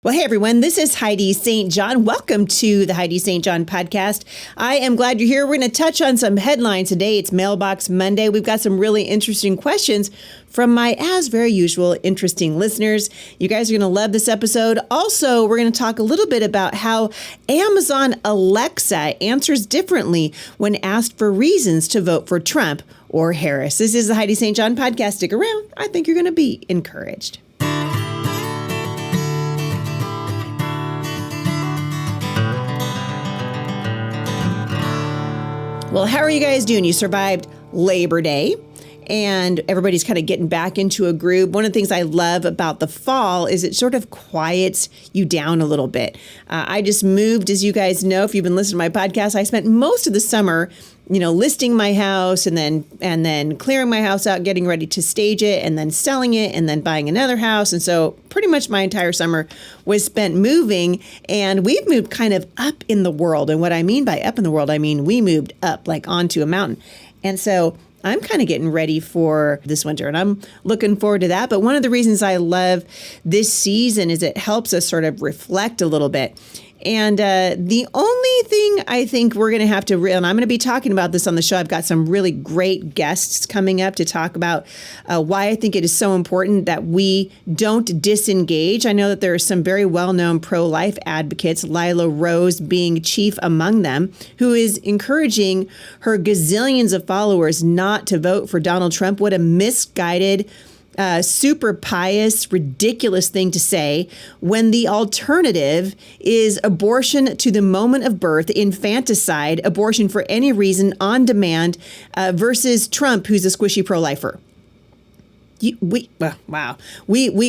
Well, hey, everyone, this is Heidi St. John. Welcome to the Heidi St. John podcast. I am glad you're here. We're going to touch on some headlines today. It's Mailbox Monday. We've got some really interesting questions from my, as very usual, interesting listeners. You guys are going to love this episode. Also, we're going to talk a little bit about how Amazon Alexa answers differently when asked for reasons to vote for Trump or Harris. This is the Heidi St. John podcast. Stick around. I think you're going to be encouraged. Well, how are you guys doing? You survived Labor Day and everybody's kind of getting back into a groove. One of the things I love about the fall is it sort of quiets you down a little bit. I just moved, as you guys know, if you've been listening to my podcast, I spent most of the summer listing my house and then clearing my house out, getting ready to stage it and then selling it and then buying another house. And so pretty much my entire summer was spent moving, and we've moved kind of up in the world. And what I mean by up in the world, I mean we moved up like onto a mountain. And so I'm kind of getting ready for this winter and I'm looking forward to that. But one of the reasons I love this season is it helps us sort of reflect a little bit. And the only thing I think we're going to have to, and I'm going to be talking about this on the show. I've got some really great guests coming up to talk about why I think it is so important that we don't disengage. I know that there are some very well-known pro-life advocates, Lila Rose being chief among them, who is encouraging her gazillions of followers not to vote for Donald Trump. What a misguided, super pious, ridiculous thing to say when the alternative is abortion to the moment of birth, infanticide, abortion for any reason, on demand, versus Trump, who's a squishy pro-lifer. We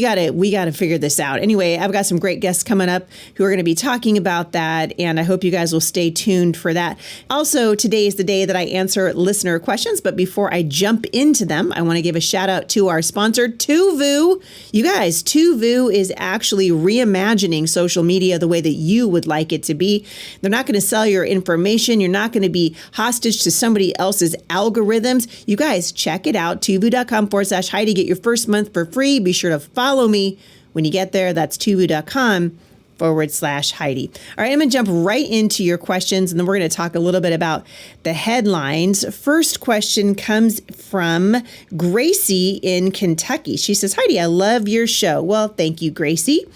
gotta figure this out. Anyway, I've got some great guests coming up who are going to be talking about that, and I hope you guys will stay tuned for that. Also, today is the day that I answer listener questions, but before I jump into them, I want to give a shout out to our sponsor, Tuvu. You guys, Tuvu is actually reimagining social media the way that you would like it to be. They're not going to sell your information. You're not going to be hostage to somebody else's algorithms. You guys, check it out, tuvu.com/Heidi. Get your first month for free. Be sure to follow me when you get there. That's tuvu.com/Heidi. All right, I'm going to jump right into your questions, and then we're going to talk a little bit about the headlines. First question comes from Gracie in Kentucky. She says, Heidi, I love your show. Well, thank you, Gracie.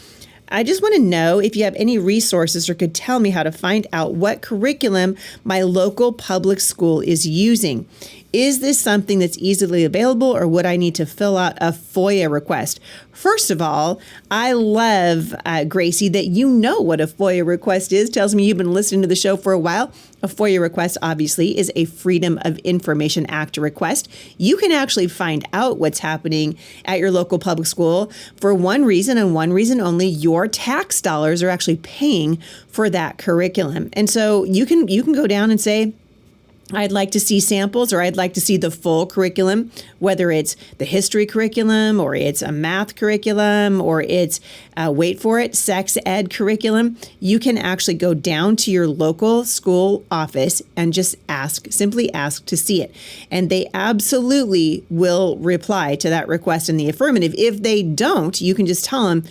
I just want to know if you have any resources or could tell me how to find out what curriculum my local public school is using. Is this something that's easily available, or would I need to fill out a FOIA request? First of all, I love, Gracie, that you know what a FOIA request is. Tells me you've been listening to the show for a while. A FOIA request, obviously, is a Freedom of Information Act request. You can actually find out what's happening at your local public school for one reason and one reason only. Your tax dollars are actually paying for that curriculum. And so you can go down and say, I'd like to see samples, or I'd like to see the full curriculum, whether it's the history curriculum or it's a math curriculum or it's, wait for it, sex ed curriculum. You can actually go down to your local school office and just simply ask to see it. And they absolutely will reply to that request in the affirmative. If they don't, you can just tell them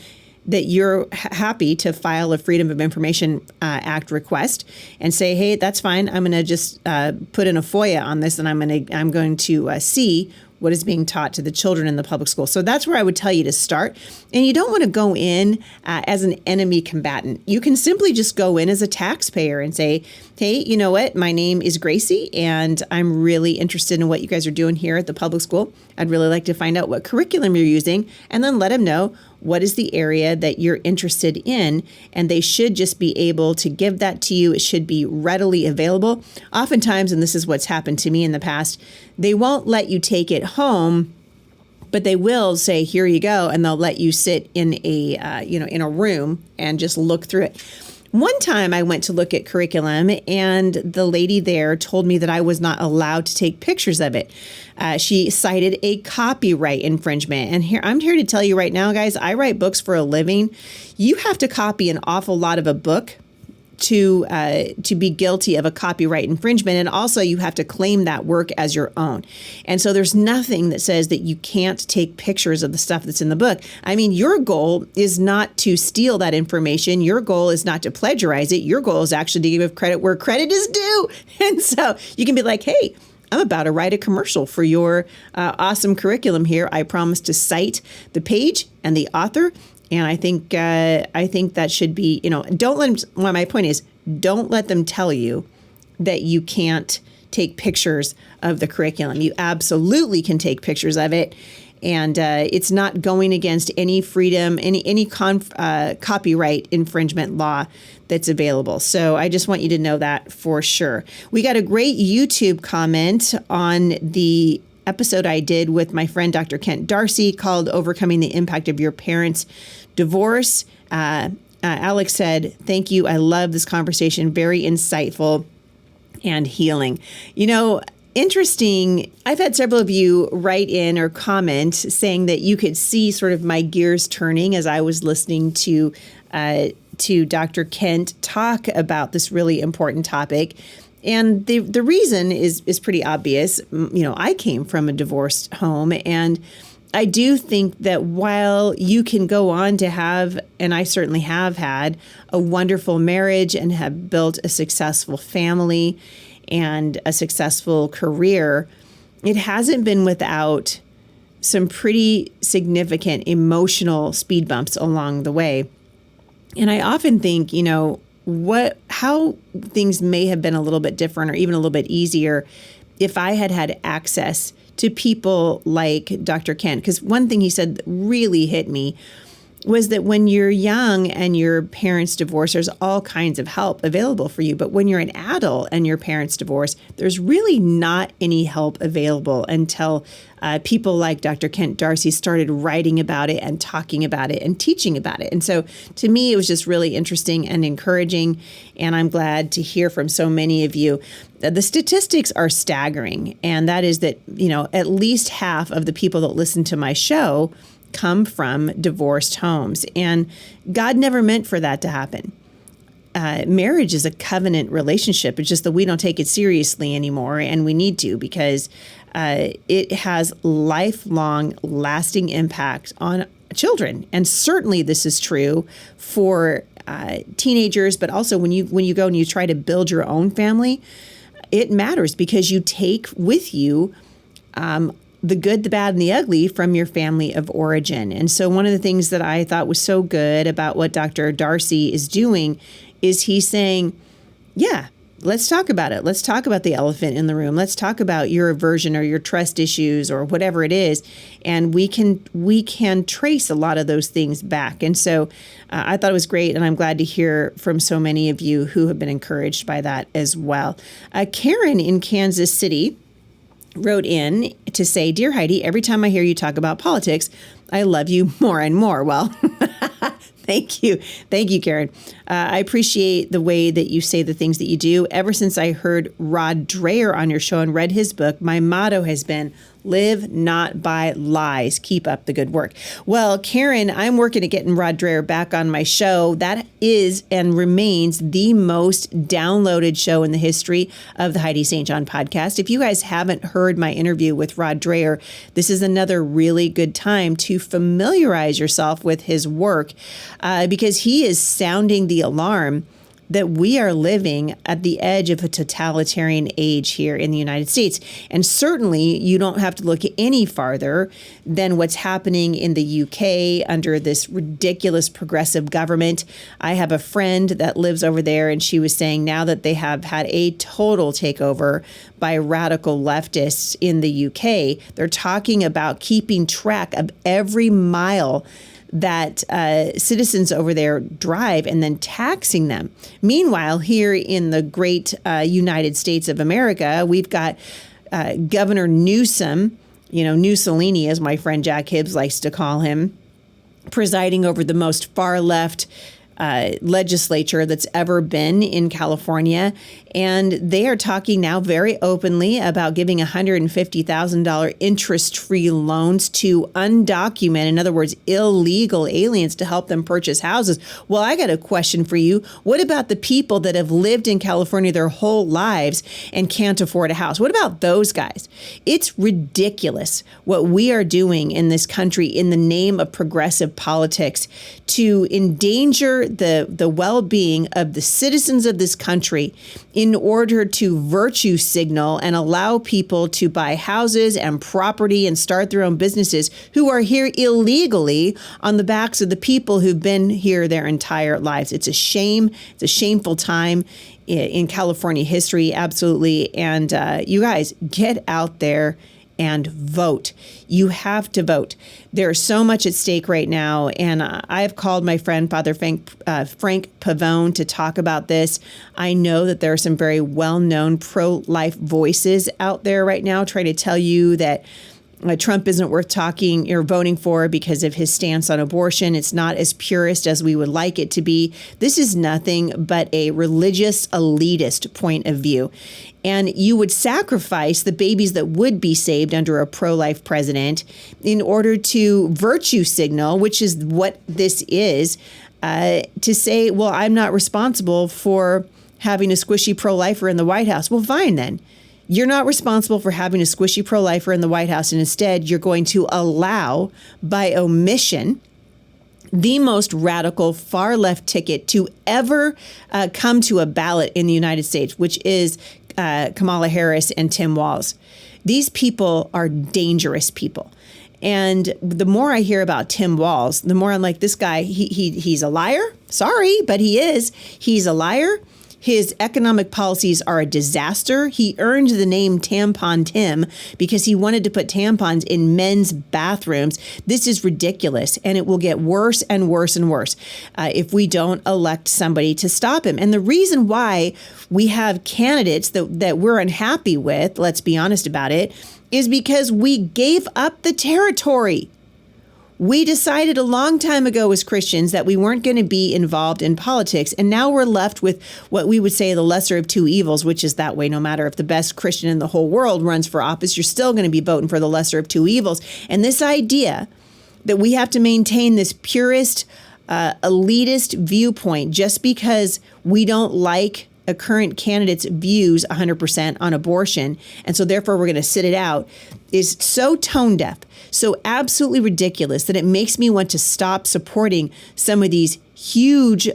that you're happy to file a Freedom of Information Act request and say, hey, that's fine. I'm going to just put in a FOIA on this, and I'm going to see what is being taught to the children in the public school. So that's where I would tell you to start. And you don't want to go in as an enemy combatant. You can simply just go in as a taxpayer and say, hey, you know what? My name is Gracie, and I'm really interested in what you guys are doing here at the public school. I'd really like to find out what curriculum you're using, and then let them know what is the area that you're interested in, and they should just be able to give that to you. It should be readily available. Oftentimes, and this is what's happened to me in the past, they won't let you take it home, but they will say, here you go, and they'll let you sit in a room and just look through it. One time I went to look at curriculum, and the lady there told me that I was not allowed to take pictures of it. She cited a copyright infringement. And I'm here to tell you right now, guys, I write books for a living. You have to copy an awful lot of a book to be guilty of a copyright infringement. And also you have to claim that work as your own. And so there's nothing that says that you can't take pictures of the stuff that's in the book. I mean, your goal is not to steal that information. Your goal is not to plagiarize it. Your goal is actually to give credit where credit is due. And so you can be like, hey, I'm about to write a commercial for your awesome curriculum here. I promise to cite the page and the author. And I think that should be, don't let them, well, my point is, don't let them tell you that you can't take pictures of the curriculum. You absolutely can take pictures of it. And it's not going against any freedom, any copyright infringement law that's available. So I just want you to know that for sure. We got a great YouTube comment on the episode I did with my friend Dr. Kent Darcy called Overcoming the Impact of Your Parents' Divorce. Alex said, thank you. I love this conversation. Very insightful and healing. Interesting. I've had several of you write in or comment saying that you could see sort of my gears turning as I was listening to Dr. Kent talk about this really important topic. And the reason is pretty obvious. I came from a divorced home, and I do think that while you can go on to have, and I certainly have had, a wonderful marriage and have built a successful family and a successful career, it hasn't been without some pretty significant emotional speed bumps along the way. And I often think, how things may have been a little bit different or even a little bit easier if I had had access to people like Dr. Kent. Because one thing he said that really hit me was that when you're young and your parents divorce, there's all kinds of help available for you. But when you're an adult and your parents divorce, there's really not any help available until people like Dr. Kent Darcy started writing about it and talking about it and teaching about it. And so to me, it was just really interesting and encouraging. And I'm glad to hear from so many of you. The statistics are staggering. And that is that, at least half of the people that listen to my show come from divorced homes. And God never meant for that to happen. Marriage is a covenant relationship. It's just that we don't take it seriously anymore, and we need to, because it has lifelong, lasting impact on children. And certainly this is true for teenagers, but also when you go and you try to build your own family, it matters because you take with you the good, the bad, and the ugly from your family of origin. And so one of the things that I thought was so good about what Dr. Darcy is doing is he's saying, yeah, let's talk about it. Let's talk about the elephant in the room. Let's talk about your aversion or your trust issues or whatever it is. And we can trace a lot of those things back. And so I thought it was great. And I'm glad to hear from so many of you who have been encouraged by that as well. Karen in Kansas City wrote in to say, Dear Heidi, every time I hear you talk about politics, I love you more and more. Well, thank you. Thank you, Karen. I appreciate the way that you say the things that you do. Ever since I heard Rod Dreher on your show and read his book, my motto has been, live not by lies. Keep up the good work. Well, Karen, I'm working at getting Rod Dreher back on my show. That is and remains the most downloaded show in the history of the Heidi St. John podcast. If you guys haven't heard my interview with Rod Dreher, this is another really good time to familiarize yourself with his work because he is sounding the alarm that we are living at the edge of a totalitarian age here in the United States. And certainly you don't have to look any farther than what's happening in the UK under this ridiculous progressive government. I have a friend that lives over there, and she was saying now that they have had a total takeover by radical leftists in the UK, they're talking about keeping track of every mile that citizens over there drive and then taxing them. Meanwhile, here in the great United States of America, we've got Governor Newsom, Mussolini, as my friend Jack Hibbs likes to call him, presiding over the most far left legislature that's ever been in California. And they are talking now very openly about giving $150,000 interest-free loans to undocumented, in other words, illegal aliens to help them purchase houses. Well, I got a question for you. What about the people that have lived in California their whole lives and can't afford a house? What about those guys? It's ridiculous what we are doing in this country in the name of progressive politics to endanger the well-being of the citizens of this country in order to virtue signal and allow people to buy houses and property and start their own businesses who are here illegally on the backs of the people who've been here their entire lives. It's a shame. It's a shameful time in California history, absolutely. And you guys, get out there and vote. You have to vote. There's so much at stake right now. And I've called my friend, Father Frank Pavone, to talk about this. I know that there are some very well-known pro-life voices out there right now trying to tell you that Trump isn't worth talking or voting for because of his stance on abortion. It's not as purist as we would like it to be. This is nothing but a religious elitist point of view. And you would sacrifice the babies that would be saved under a pro-life president in order to virtue signal, which is what this is, to say, well, I'm not responsible for having a squishy pro-lifer in the White House. Well, fine then. You're not responsible for having a squishy pro-lifer in the White House, and instead you're going to allow, by omission, the most radical far left ticket to ever come to a ballot in the United States, which is Kamala Harris and Tim Walz. These people are dangerous people. And the more I hear about Tim Walz, the more I'm like, this guy, he's a liar. Sorry, but he is. He's a liar. His economic policies are a disaster. He earned the name Tampon Tim because he wanted to put tampons in men's bathrooms. This is ridiculous, and it will get worse and worse and worse if we don't elect somebody to stop him. And the reason why we have candidates that we're unhappy with, let's be honest about it, is because we gave up the territory. We decided a long time ago as Christians that we weren't going to be involved in politics. And now we're left with what we would say the lesser of two evils, which is that way. No matter if the best Christian in the whole world runs for office, you're still going to be voting for the lesser of two evils. And this idea that we have to maintain this purist, elitist viewpoint just because we don't like a current candidate's views 100% on abortion, and so therefore we're going to sit it out, is so tone deaf, so absolutely ridiculous that it makes me want to stop supporting some of these huge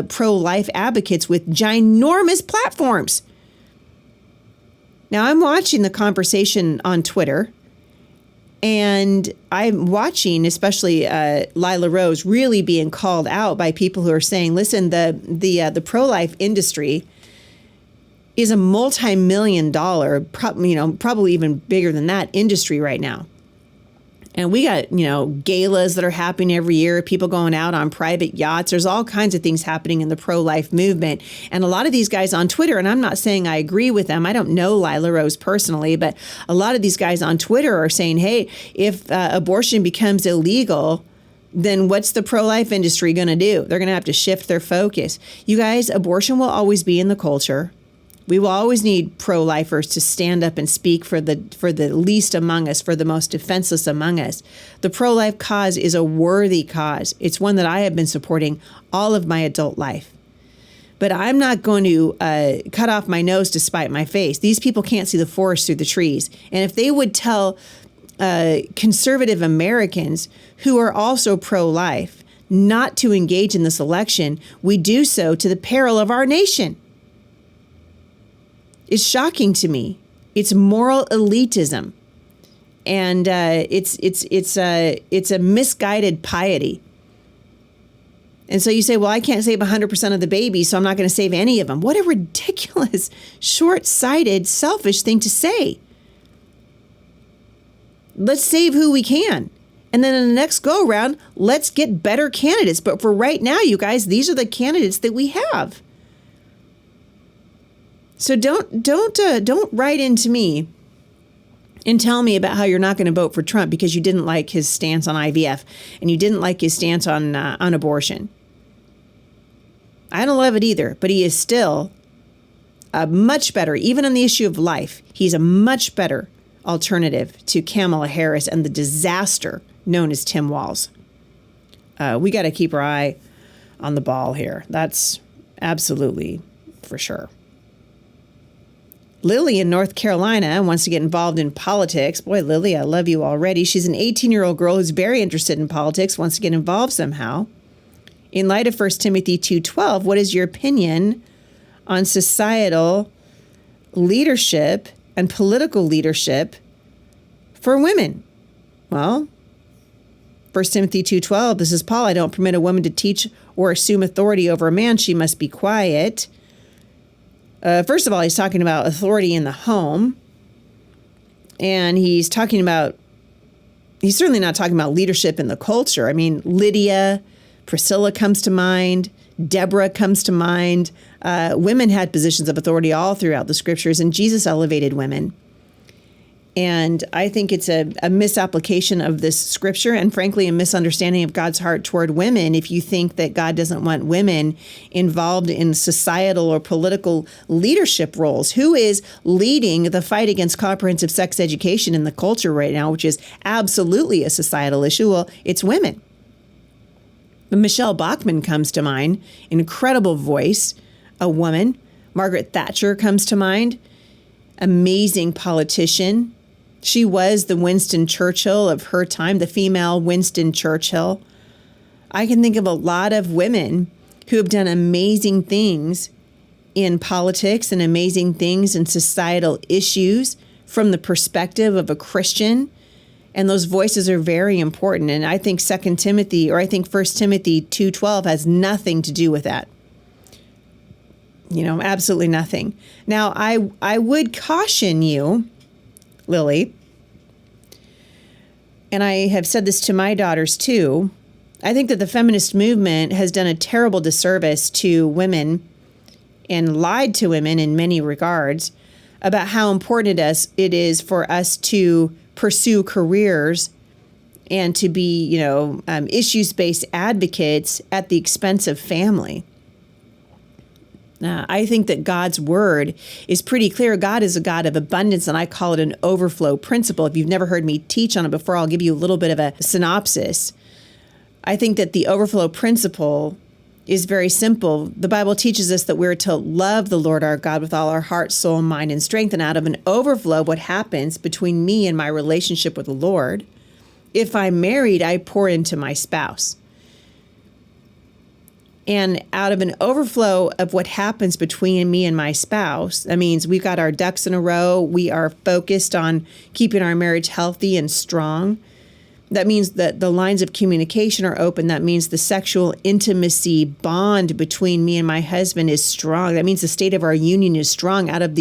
pro-life advocates with ginormous platforms. Now, I'm watching the conversation on Twitter, and I'm watching, especially Lila Rose, really being called out by people who are saying, "Listen, the pro-life industry is a multi-million-dollar, probably even bigger than that industry right now." And we got, galas that are happening every year, people going out on private yachts. There's all kinds of things happening in the pro-life movement. And a lot of these guys on Twitter, and I'm not saying I agree with them. I don't know Lila Rose personally, but a lot of these guys on Twitter are saying, hey, if abortion becomes illegal, then what's the pro-life industry going to do? They're going to have to shift their focus. You guys, abortion will always be in the culture. We will always need pro-lifers to stand up and speak for the least among us, for the most defenseless among us. The pro-life cause is a worthy cause. It's one that I have been supporting all of my adult life. But I'm not going to cut off my nose to spite my face. These people can't see the forest through the trees. And if they would tell conservative Americans who are also pro-life not to engage in this election, we do so to the peril of our nation. It's shocking to me. It's moral elitism, and it's a misguided piety. And so you say, well, I can't save 100% of the babies, so I'm not going to save any of them. What a ridiculous, short-sighted, selfish thing to say. Let's save who we can. And then in the next go around, let's get better candidates. But for right now, you guys, these are the candidates that we have. So don't write into me and tell me about how you're not going to vote for Trump because you didn't like his stance on IVF and you didn't like his stance on abortion. I don't love it either, but he is still a much better, even on the issue of life, he's a much better alternative to Kamala Harris and the disaster known as Tim Walz. We got to keep our eye on the ball here. That's absolutely for sure. Lily in North Carolina wants to get involved in politics. Boy, Lily, I love you already. She's an 18-year-old girl who's very interested in politics, wants to get involved somehow. In light of 1 Timothy 2:12, what is your opinion on societal leadership and political leadership for women? Well, 1 Timothy 2:12, this is Paul. I don't permit a woman to teach or assume authority over a man. She must be quiet. First of all, he's talking about authority in the home. And he's certainly not talking about leadership in the culture. I mean, Lydia, Priscilla comes to mind. Deborah comes to mind. Women had positions of authority all throughout the scriptures, and Jesus elevated women. And I think it's a misapplication of this scripture and, frankly, a misunderstanding of God's heart toward women if you think that God doesn't want women involved in societal or political leadership roles. Who is leading the fight against comprehensive sex education in the culture right now, which is absolutely a societal issue? Well, it's women. Michelle Bachmann comes to mind, incredible voice, a woman. Margaret Thatcher comes to mind, amazing politician. She was the Winston Churchill of her time, the female Winston Churchill. I can think of a lot of women who have done amazing things in politics and amazing things in societal issues from the perspective of a Christian. And those voices are very important. And I think 1 Timothy 2:12 has nothing to do with that. Absolutely nothing. Now, I would caution you, Lily, and I have said this to my daughters too, I think that the feminist movement has done a terrible disservice to women and lied to women in many regards about how important it is for us to pursue careers and to be, issues-based advocates at the expense of family. I think that God's word is pretty clear. God is a God of abundance, and I call it an overflow principle. If you've never heard me teach on it before, I'll give you a little bit of a synopsis. I think that the overflow principle is very simple. The Bible teaches us that we're to love the Lord our God with all our heart, soul, mind, and strength. And out of an overflow, what happens between me and my relationship with the Lord, if I'm married, I pour into my spouse. And out of an overflow of what happens between me and my spouse, that means we've got our ducks in a row. We are focused on keeping our marriage healthy and strong. That means that the lines of communication are open. That means the sexual intimacy bond between me and my husband is strong. That means the state of our union is strong. Out of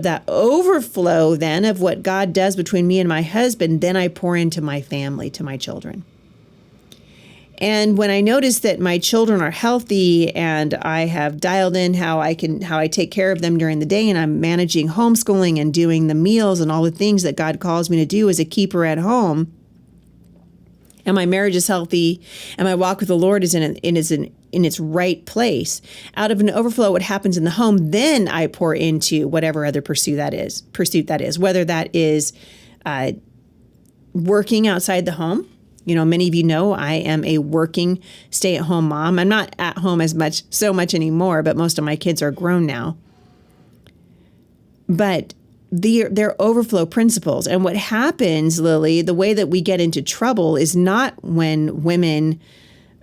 that overflow then of what God does between me and my husband, then I pour into my family, to my children. And when I notice that my children are healthy and I have dialed in how I take care of them during the day, and I'm managing homeschooling and doing the meals and all the things that God calls me to do as a keeper at home, and my marriage is healthy and my walk with the Lord is in its right place, out of an overflow what happens in the home, then I pour into whatever other pursuit that is, whether that is working outside the home. Many of you know I am a working stay-at-home mom. I'm not at home so much anymore, but most of my kids are grown now. But they're overflow principles. And what happens, Lily, the way that we get into trouble is not when women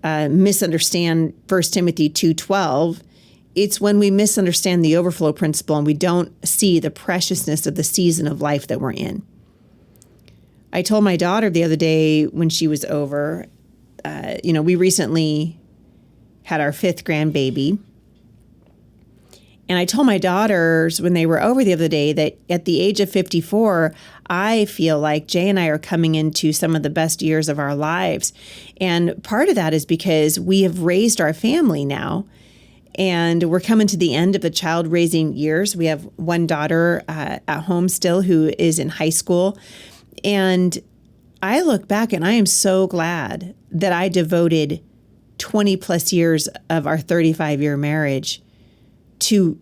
misunderstand 1 Timothy 2:12. It's when we misunderstand the overflow principle and we don't see the preciousness of the season of life that we're in. I told my daughter the other day when she was over, we recently had our 5th grandbaby. And I told my daughters when they were over the other day that at the age of 54, I feel like Jay and I are coming into some of the best years of our lives. And part of that is because we have raised our family now. And we're coming to the end of the child raising years. We have one daughter at home still who is in high school. And I look back and I am so glad that I devoted 20 plus years of our 35-year marriage to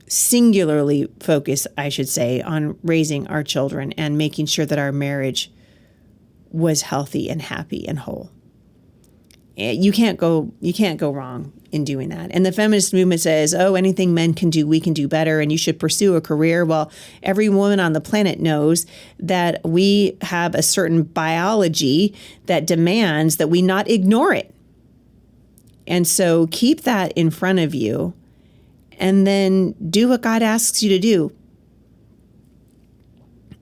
singularly focus, I should say, on raising our children and making sure that our marriage was healthy and happy and whole. You can't go wrong in doing that. And the feminist movement says, oh, anything men can do, we can do better, and you should pursue a career. Well, every woman on the planet knows that we have a certain biology that demands that we not ignore it. And so keep that in front of you and then do what God asks you to do.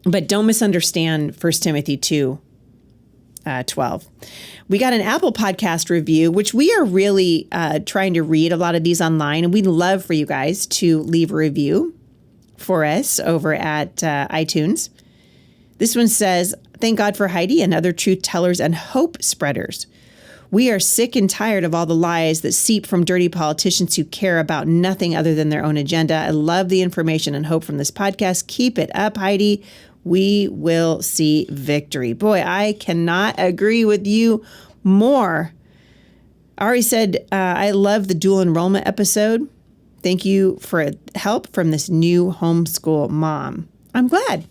But don't misunderstand 1 Timothy 2:12. We got an Apple podcast review, which we are really trying to read a lot of these online. And we'd love for you guys to leave a review for us over at iTunes. This one says, thank God for Heidi and other truth tellers and hope spreaders. We are sick and tired of all the lies that seep from dirty politicians who care about nothing other than their own agenda. I love the information and hope from this podcast. Keep it up, Heidi. We will see victory. Boy, I cannot agree with you more. Ari said, I love the dual enrollment episode. Thank you for help from this new homeschool mom. I'm glad.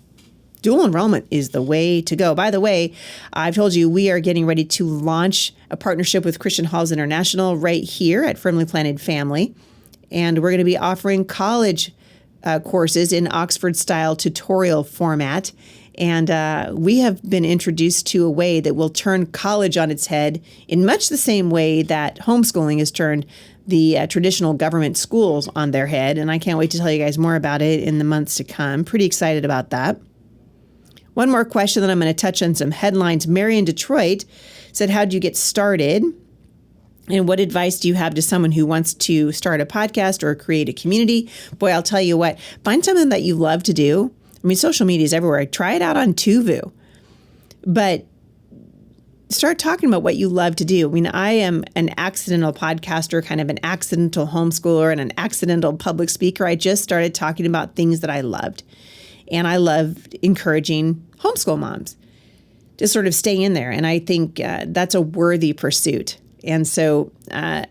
Dual enrollment is the way to go. By the way, I've told you we are getting ready to launch a partnership with Christian Halls International right here at Firmly Planted Family. And we're going to be offering college courses in Oxford-style tutorial format. And we have been introduced to a way that will turn college on its head in much the same way that homeschooling has turned the traditional government schools on their head. And I can't wait to tell you guys more about it in the months to come. Pretty excited about that. One more question, then I'm going to touch on some headlines. Mary in Detroit said, how'd you get started? And what advice do you have to someone who wants to start a podcast or create a community? Boy, I'll tell you what, find something that you love to do. I mean, social media is everywhere. Try it out on Tuvu. But start talking about what you love to do. I mean, I am an accidental podcaster, kind of an accidental homeschooler, and an accidental public speaker. I just started talking about things that I loved. And I loved encouraging homeschool moms to sort of stay in there. And I think that's a worthy pursuit. And so,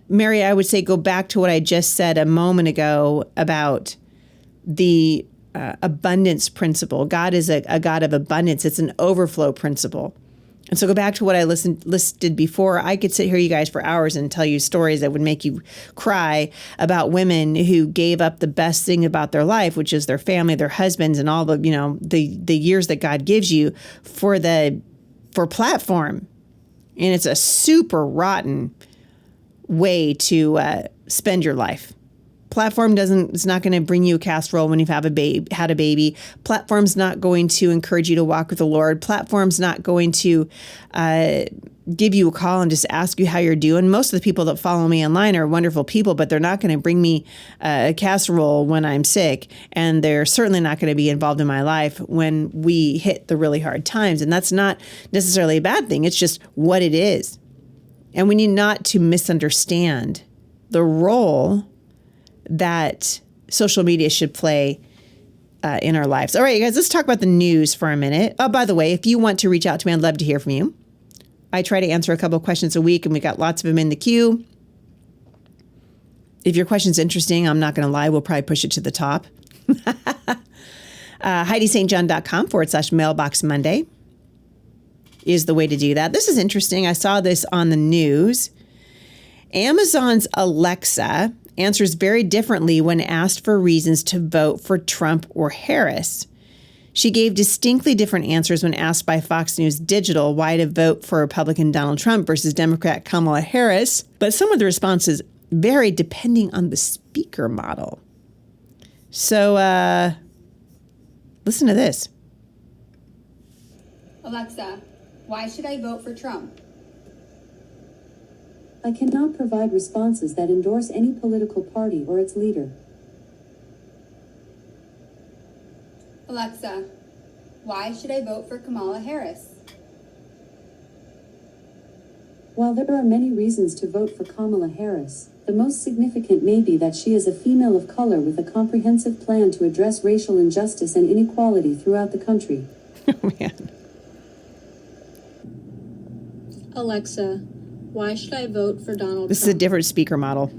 Mary, I would say go back to what I just said a moment ago about the abundance principle. God is a God of abundance. It's an overflow principle. And so go back to what I listed before. I could sit here, you guys, for hours and tell you stories that would make you cry about women who gave up the best thing about their life, which is their family, their husbands, and all the, the years that God gives you for platform. And it's a super rotten way to spend your life. Platform it's not going to bring you a casserole when you've had a baby. Platform's not going to encourage you to walk with the Lord. Platform's not going to give you a call and just ask you how you're doing. Most of the people that follow me online are wonderful people, but they're not going to bring me a casserole when I'm sick. And they're certainly not going to be involved in my life when we hit the really hard times. And that's not necessarily a bad thing. It's just what it is. And we need not to misunderstand the role that social media should play in our lives. All right, you guys, let's talk about the news for a minute. Oh, by the way, if you want to reach out to me, I'd love to hear from you. I try to answer a couple of questions a week, and we got lots of them in the queue. If your question's interesting, I'm not going to lie, we'll probably push it to the top. HeidiSt.John.com/Mailbox Monday is the way to do that. This is interesting. I saw this on the news. Amazon's Alexa answers very differently when asked for reasons to vote for Trump or Harris. She gave distinctly different answers when asked by Fox News Digital why to vote for Republican Donald Trump versus Democrat Kamala Harris. But some of the responses vary depending on the speaker model. So listen to this. Alexa, why should I vote for Trump? I cannot provide responses that endorse any political party or its leader. Alexa, why should I vote for Kamala Harris? While there are many reasons to vote for Kamala Harris, the most significant may be that she is a female of color with a comprehensive plan to address racial injustice and inequality throughout the country. Oh, man. Alexa, Why should I vote for Donald This is a different speaker model.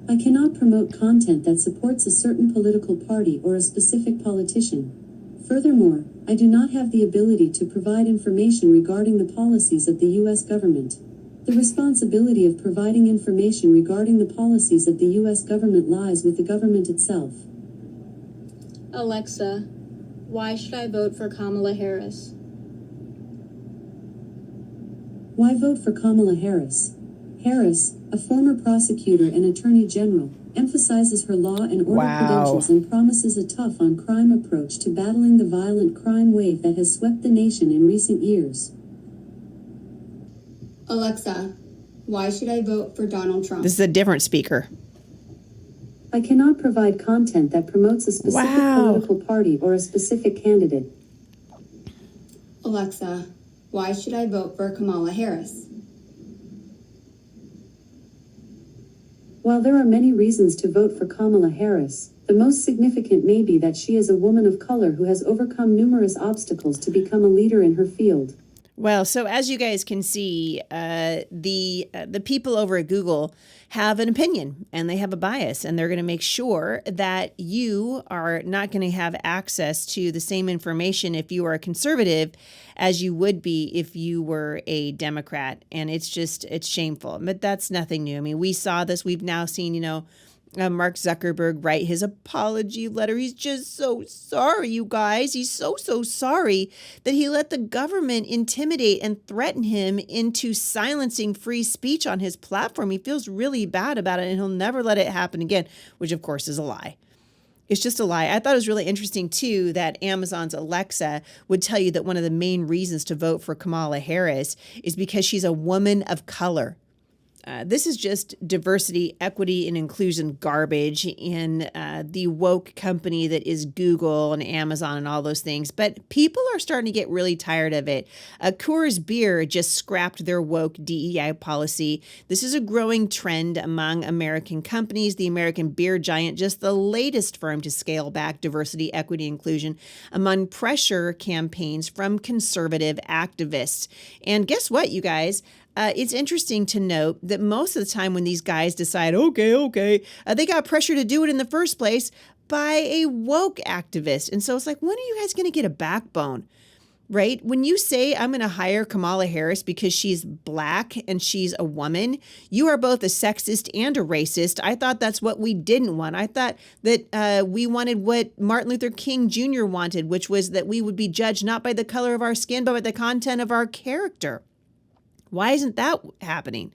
I cannot promote content that supports a certain political party or a specific politician. Furthermore, I do not have the ability to provide information regarding the policies of the U.S. government. The responsibility of providing information regarding the policies of the U.S. government lies with the government itself. Alexa, why should I vote for Kamala Harris? Why vote for Kamala Harris? Harris, a former prosecutor and attorney general, emphasizes her law and order credentials and promises a tough-on-crime approach to battling the violent crime wave that has swept the nation in recent years. Alexa, why should I vote for Donald Trump? This is a different speaker. I cannot provide content that promotes a specific political party or a specific candidate. Alexa, why should I vote for Kamala Harris? While there are many reasons to vote for Kamala Harris, the most significant may be that she is a woman of color who has overcome numerous obstacles to become a leader in her field. Well, so as you guys can see, the people over at Google have an opinion and they have a bias, and they're going to make sure that you are not going to have access to the same information if you are a conservative as you would be if you were a Democrat. And it's shameful, but that's nothing new. I mean, we saw this. We've now seen, Mark Zuckerberg write his apology letter. He's just so sorry, you guys. He's so sorry that he let the government intimidate and threaten him into silencing free speech on his platform. He feels really bad about it, and he'll never let it happen again, which of course is a lie. It's just a lie. I thought it was really interesting, too, that Amazon's Alexa would tell you that one of the main reasons to vote for Kamala Harris is because she's a woman of color. This is just diversity, equity, and inclusion garbage in the woke company that is Google and Amazon and all those things. But people are starting to get really tired of it. Coors Beer just scrapped their woke DEI policy. This is a growing trend among American companies. The American beer giant, just the latest firm to scale back diversity, equity, inclusion among pressure campaigns from conservative activists. And guess what, you guys? It's interesting to note that most of the time when these guys decide, okay, they got pressure to do it in the first place by a woke activist. And so it's like, when are you guys going to get a backbone, right? When you say I'm going to hire Kamala Harris because she's black and she's a woman, you are both a sexist and a racist. I thought that's what we didn't want. I thought that we wanted what Martin Luther King Jr. wanted, which was that we would be judged not by the color of our skin, but by the content of our character. Why isn't that happening?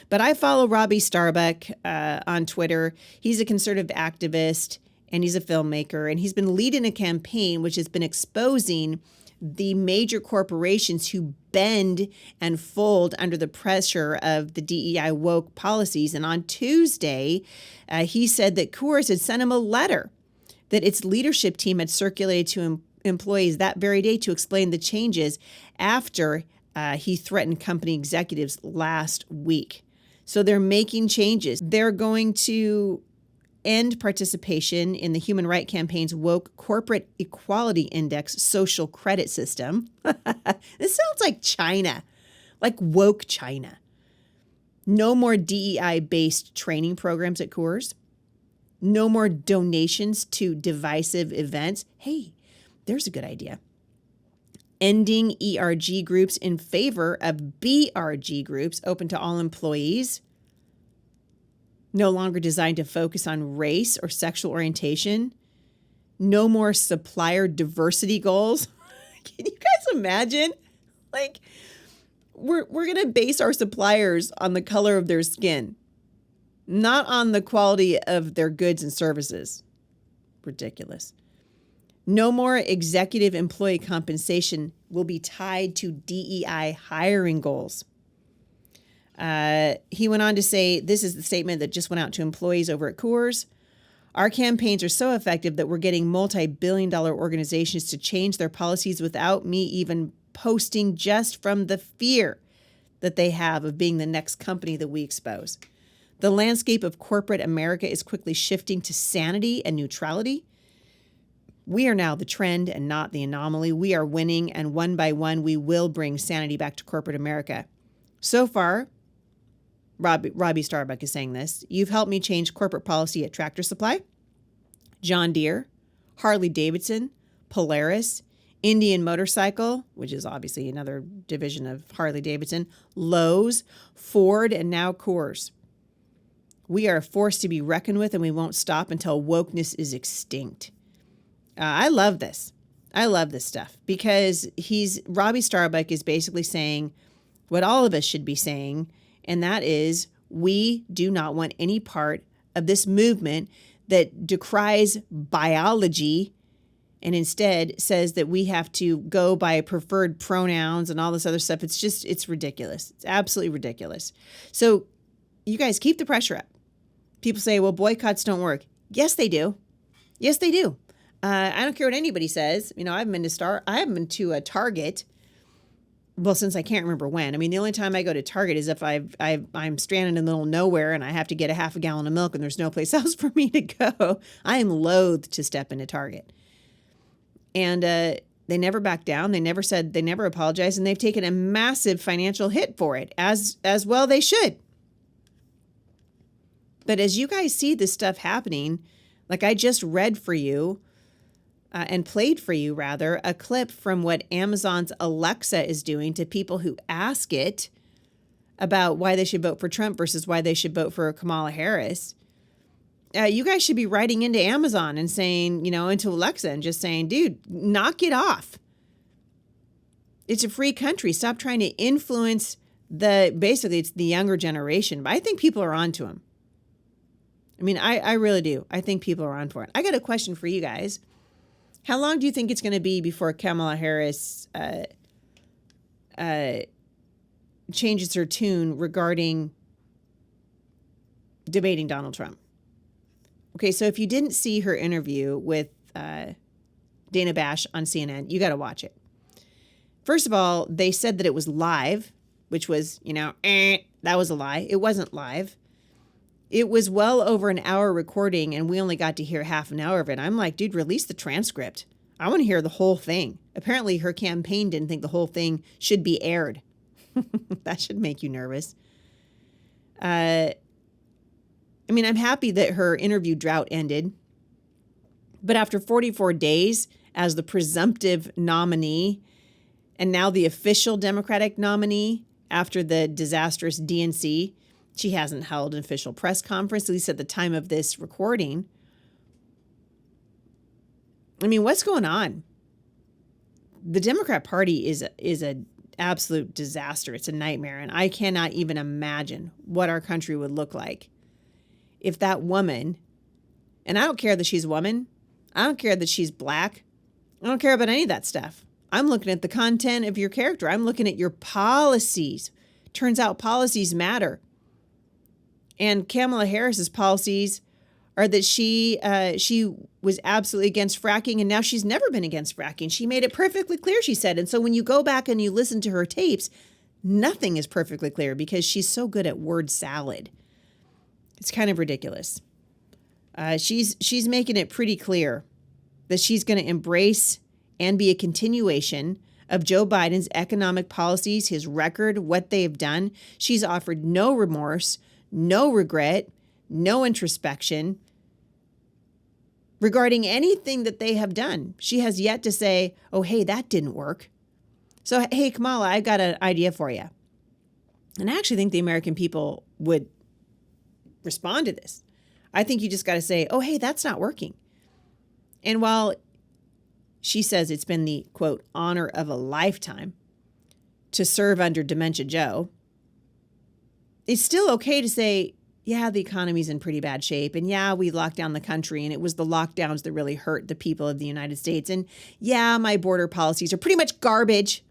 But I follow Robbie Starbuck on Twitter. He's a conservative activist and he's a filmmaker, and he's been leading a campaign which has been exposing the major corporations who bend and fold under the pressure of the DEI woke policies. And on Tuesday, he said that Coors had sent him a letter that its leadership team had circulated to employees that very day to explain the changes after he threatened company executives last week. So they're making changes. They're going to end participation in the Human Rights Campaign's woke Corporate Equality Index social credit system. This sounds like China, like woke China. No more DEI-based training programs at Coors. No more donations to divisive events. Hey, there's a good idea. Ending ERG groups in favor of BRG groups open to all employees. No longer designed to focus on race or sexual orientation. No more supplier diversity goals. Can you guys imagine? Like, we're going to base our suppliers on the color of their skin, not on the quality of their goods and services. Ridiculous. No more executive employee compensation will be tied to DEI hiring goals. He went on to say, this is the statement that just went out to employees over at Coors. Our campaigns are so effective that we're getting multi-billion-dollar organizations to change their policies without me even posting, just from the fear that they have of being the next company that we expose. The landscape of corporate America is quickly shifting to sanity and neutrality. We are now the trend and not the anomaly. We are winning, and one by one, we will bring sanity back to corporate America. So far, Robbie Starbuck is saying this. You've helped me change corporate policy at Tractor Supply, John Deere, Harley Davidson, Polaris, Indian Motorcycle, which is obviously another division of Harley Davidson, Lowe's, Ford, and now Coors. We are a force to be reckoned with, and we won't stop until wokeness is extinct. I love this. I love this stuff because Robbie Starbuck is basically saying what all of us should be saying, and that is we do not want any part of this movement that decries biology and instead says that we have to go by preferred pronouns and all this other stuff. It's ridiculous. It's absolutely ridiculous. So you guys keep the pressure up. People say, well, boycotts don't work. Yes, they do. Yes, they do. I don't care what anybody says. I haven't been to a Target. Well, since I can't remember when. The only time I go to Target is if I'm stranded in the middle of nowhere and I have to get a half a gallon of milk and there's no place else for me to go. I am loath to step into Target. And they never backed down. They never apologized, and they've taken a massive financial hit for it, as well they should. But as you guys see this stuff happening, like I just read for you, and played for you, rather, a clip from what Amazon's Alexa is doing to people who ask it about why they should vote for Trump versus why they should vote for Kamala Harris. You guys should be writing into Amazon and saying, into Alexa and just saying, dude, knock it off. It's a free country. Stop trying to influence basically it's the younger generation. But I think people are onto them. I really do. I think people are on for it. I got a question for you guys. How long do you think it's going to be before Kamala Harris changes her tune regarding debating Donald Trump? Okay, so if you didn't see her interview with Dana Bash on CNN, you got to watch it. First of all, they said that it was live, which was, that was a lie. It wasn't live. It was well over an hour recording, and we only got to hear half an hour of it. I'm like, dude, release the transcript. I want to hear the whole thing. Apparently, her campaign didn't think the whole thing should be aired. That should make you nervous. I'm happy that her interview drought ended. But after 44 days as the presumptive nominee, and now the official Democratic nominee after the disastrous DNC, she hasn't held an official press conference, at least at the time of this recording. What's going on? The Democrat Party is an absolute disaster. It's a nightmare. And I cannot even imagine what our country would look like if that woman, and I don't care that she's a woman. I don't care that she's black. I don't care about any of that stuff. I'm looking at the content of your character. I'm looking at your policies. Turns out policies matter. And Kamala Harris's policies are that she was absolutely against fracking, and now she's never been against fracking. She made it perfectly clear, she said. And so when you go back and you listen to her tapes, nothing is perfectly clear because she's so good at word salad. It's kind of ridiculous. She's making it pretty clear that she's going to embrace and be a continuation of Joe Biden's economic policies, his record, what they've done. She's offered no remorse, no regret, no introspection regarding anything that they have done. She has yet to say, oh, hey, that didn't work. So, hey, Kamala, I've got an idea for you. And I actually think the American people would respond to this. I think you just got to say, oh, hey, that's not working. And while she says it's been the, quote, honor of a lifetime to serve under Dementia Joe, it's still okay to say, yeah, the economy's in pretty bad shape. And yeah, we locked down the country and it was the lockdowns that really hurt the people of the United States. And yeah, my border policies are pretty much garbage.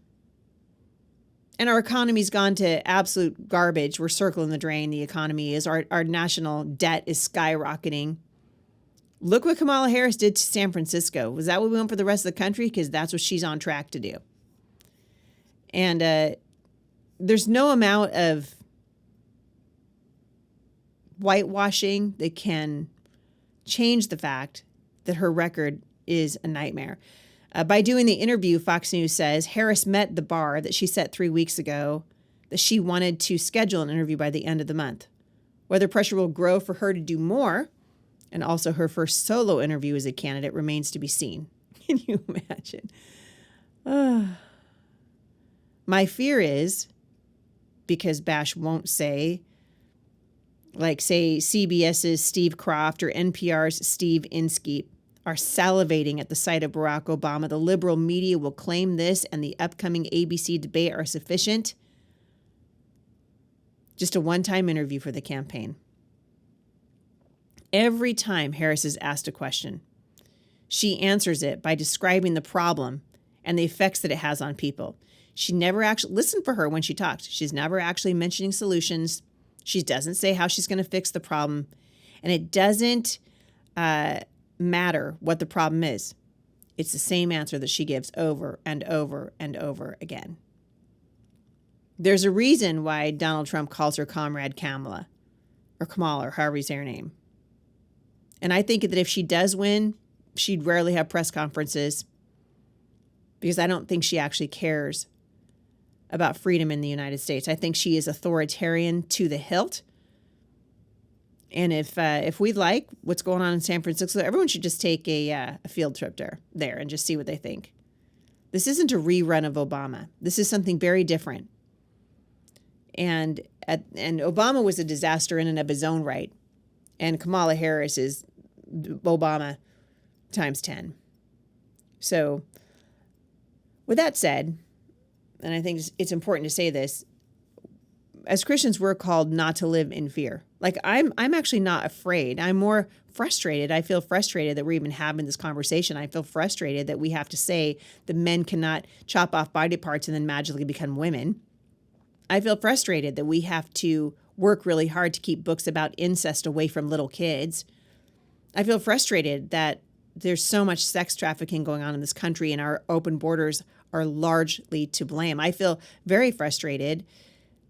And our economy's gone to absolute garbage. We're circling the drain. The economy is. Our national debt is skyrocketing. Look what Kamala Harris did to San Francisco. Was that what we want for the rest of the country? Because that's what she's on track to do. And there's no amount of whitewashing that can change the fact that her record is a nightmare. By doing the interview, Fox News says Harris met the bar that she set 3 weeks ago that she wanted to schedule an interview by the end of the month. Whether pressure will grow for her to do more, and also her first solo interview as a candidate, remains to be seen. Can you imagine? My fear is, because Bash won't say, like say CBS's Steve Kroft or NPR's Steve Inskeep are salivating at the sight of Barack Obama, the liberal media will claim this and the upcoming ABC debate are sufficient. Just a one-time interview for the campaign. Every time Harris is asked a question, she answers it by describing the problem and the effects that it has on people. She never actually, listen for her when she talks, she's never actually mentioning solutions. She doesn't say how she's going to fix the problem. And it doesn't matter what the problem is. It's the same answer that she gives over and over and over again. There's a reason why Donald Trump calls her Comrade Kamala, or Kamala, or however you say her name. And I think that if she does win, she'd rarely have press conferences, because I don't think she actually cares about freedom in the United States. I think she is authoritarian to the hilt. And if we like what's going on in San Francisco, everyone should just take a field trip there and just see what they think. This isn't a rerun of Obama. This is something very different. And Obama was a disaster in and of his own right. And Kamala Harris is Obama times 10. So with that said, and I think it's important to say this, as Christians, we're called not to live in fear. Like I'm actually not afraid. I'm more frustrated. I feel frustrated that we're even having this conversation. I feel frustrated that we have to say that men cannot chop off body parts and then magically become women. I feel frustrated that we have to work really hard to keep books about incest away from little kids. I feel frustrated that there's so much sex trafficking going on in this country and our open borders are largely to blame. I feel very frustrated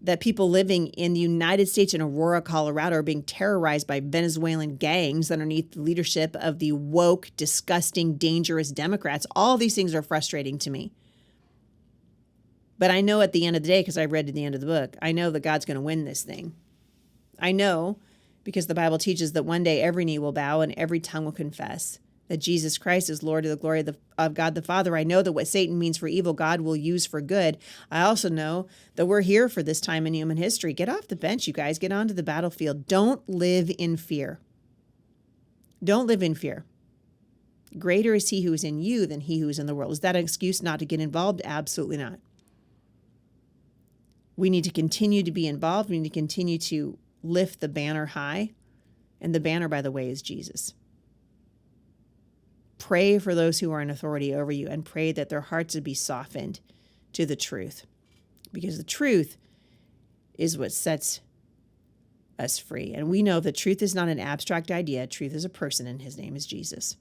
that people living in the United States in Aurora, Colorado are being terrorized by Venezuelan gangs underneath the leadership of the woke, disgusting, dangerous Democrats. All these things are frustrating to me. But I know at the end of the day, because I read to the end of the book, I know that God's going to win this thing. I know because the Bible teaches that one day every knee will bow and every tongue will confess that Jesus Christ is Lord to the glory of God the Father. I know that what Satan means for evil, God will use for good. I also know that we're here for this time in human history. Get off the bench, you guys. Get onto the battlefield. Don't live in fear. Don't live in fear. Greater is he who is in you than he who is in the world. Is that an excuse not to get involved? Absolutely not. We need to continue to be involved. We need to continue to lift the banner high. And the banner, by the way, is Jesus. Pray for those who are in authority over you and pray that their hearts would be softened to the truth. Because the truth is what sets us free. And we know that truth is not an abstract idea. Truth is a person, and his name is Jesus.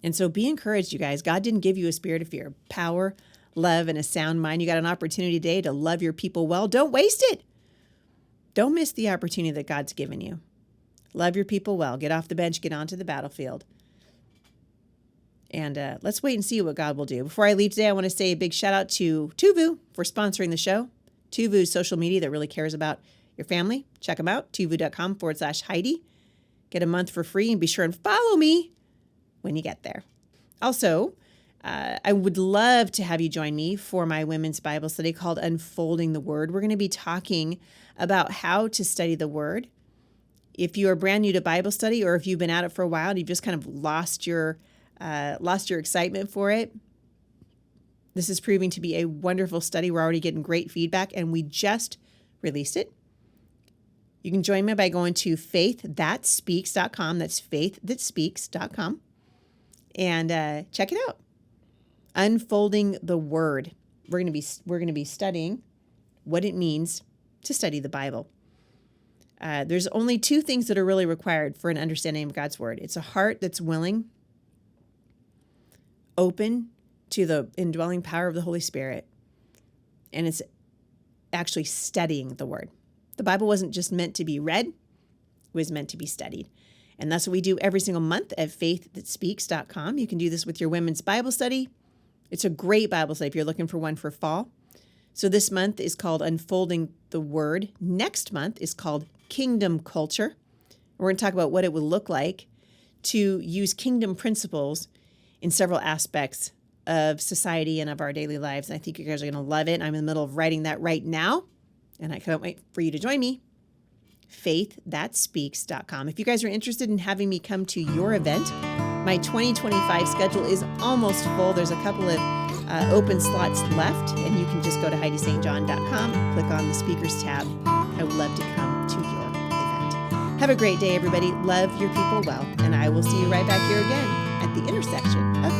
And so be encouraged, you guys. God didn't give you a spirit of fear. Power, love, and a sound mind. You got an opportunity today to love your people well. Don't waste it. Don't miss the opportunity that God's given you. Love your people well. Get off the bench. Get onto the battlefield. And let's wait and see what God will do. Before I leave today, I want to say a big shout out to Tuvu for sponsoring the show. Tuvu's social media that really cares about your family. Check them out. tuvu.com/Heidi. Get a month for free and be sure and follow me when you get there. Also, I would love to have you join me for my women's Bible study called Unfolding the Word. We're going to be talking about how to study the Word. If you are brand new to Bible study, or if you've been at it for a while and you've just kind of lost your excitement for it, this is proving to be a wonderful study. We're already getting great feedback, and we just released it. You can join me by going to faiththatspeaks.com. That's faiththatspeaks.com. And check it out. Unfolding the Word. We're going to be studying what it means to study the Bible. There's only two things that are really required for an understanding of God's Word. It's a heart that's willing, open to the indwelling power of the Holy Spirit, and it's actually studying the Word. The Bible wasn't just meant to be read, it was meant to be studied. And that's what we do every single month at faiththatspeaks.com. You can do this with your women's Bible study. It's a great Bible study if you're looking for one for fall. So this month is called Unfolding the Word. Next month is called Kingdom Culture. We're going to talk about what it would look like to use kingdom principles in several aspects of society and of our daily lives. And I think you guys are going to love it. I'm in the middle of writing that right now, and I can't wait for you to join me. faiththatspeaks.com. If you guys are interested in having me come to your event, my 2025 schedule is almost full. There's a couple of open slots left, and you can just go to HeidiSt.John.com, click on the speakers tab. I would love to come to your event. Have a great day, everybody. Love your people well, and I will see you right back here again at the intersection of